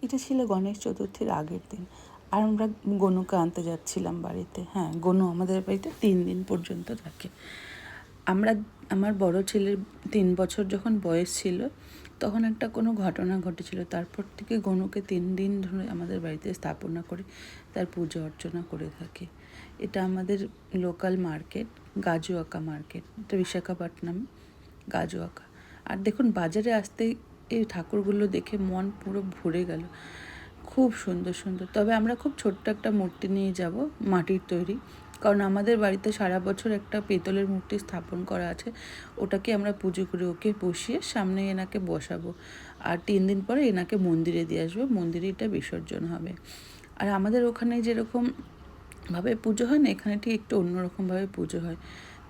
এটা ছিল গণেশ চতুর্থীর আগের দিন। আর আমরা গনুকে আনতে যাচ্ছিলাম বাড়িতে। হ্যাঁ, গনু আমাদের বাড়িতে 3 দিন পর্যন্ত থাকে। আমরা আমার বড় ছেলের 3 বছর যখন বয়স ছিল, তখন একটা কোনো ঘটনা ঘটেছিল। তারপর থেকে গনুকে 3 দিন ধরে আমাদের বাড়িতে স্থাপনা করে তার পুজো অর্চনা করে থাকি। এটা আমাদের লোকাল মার্কেট, গাজুয়াকা মার্কেট। এটা বিশাখাপত্তনম গাজুয়াকা। আর দেখুন বাজারে আসতেই এই ঠাকুরগুলো দেখে মন পুরো ভরে গেল। খুব সুন্দর সুন্দর। তবে আমরা খুব ছোট্ট একটা মূর্তি নিয়ে যাব, মাটির তৈরি। কারণ আমাদের বাড়িতে সারা বছর একটা পিতলের মূর্তি স্থাপন করা আছে, ওটাকে আমরা পুজো করে ওকে বসিয়ে সামনে এনাকে বসাবো। আর 3 দিন পরে এনাকে মন্দিরে দিয়ে আসবো, মন্দিরে এটা বিসর্জন হবে। আর আমাদের ওখানে যেরকম ভাবে পুজো হয় না, এখানে ঠিক একটু অন্যরকমভাবে পুজো হয়।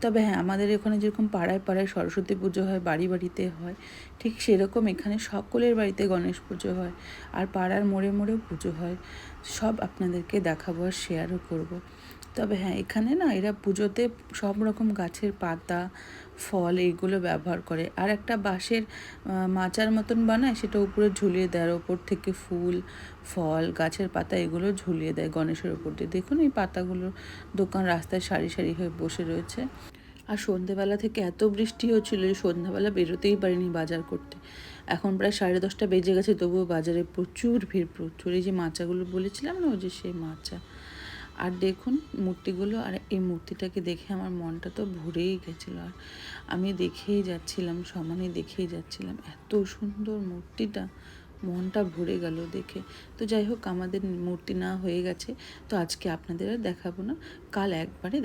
তবে হ্যাঁ, আমাদের এখানে যেরকম পাড়ায় পাড়ায় সরস্বতী পুজো হয়, বাড়ি বাড়িতে হয়, ঠিক সেরকম এখানে সকলের বাড়িতে গণেশ পুজো হয়। আর পাড়ার মোড়ে মোড়েও পুজো হয়। সব আপনাদেরকে দেখাবো আর শেয়ারও করব। তবে হ্যাঁ, এখানে না এরা পুজোতে সব রকম গাছের পাতা, ফল এইগুলো ব্যবহার করে। আর একটা বাঁশের মাচার মতন বানায়, সেটা উপরে ঝুলিয়ে দেয়। আর ওপর থেকে ফুল, ফল, গাছের পাতা এগুলো ঝুলিয়ে দেয় গণেশের ওপর দিয়ে। দেখুন এই পাতাগুলো দোকান রাস্তায় সারি সারি হয়ে বসে রয়েছে। আর সন্ধেবেলা থেকে এত বৃষ্টি হচ্ছিল যে সন্ধ্যাবেলা বেরোতেই পারিনি বাজার করতে। এখন প্রায় 10:30 বেজে গেছে, তবুও বাজারে প্রচুর ভিড়, প্রচুর। এই যে মাচাগুলো বলেছিলাম না, ওই যে সেই মাচা। আর দেখুন মূর্তিগুলো, আর এই মূর্তিটাকে দেখে আমার মনটা তো ভরেই গেছিলো। আর আমি দেখেই যাচ্ছিলাম, সমানে দেখেই যাচ্ছিলাম। এত সুন্দর মূর্তিটা, মনটা ভরে গেল দেখে। তো যাই হোক, আমাদের মূর্তি না হয়ে গেছে, তো আজকে আপনাদের আর দেখাবো না, কাল একবারে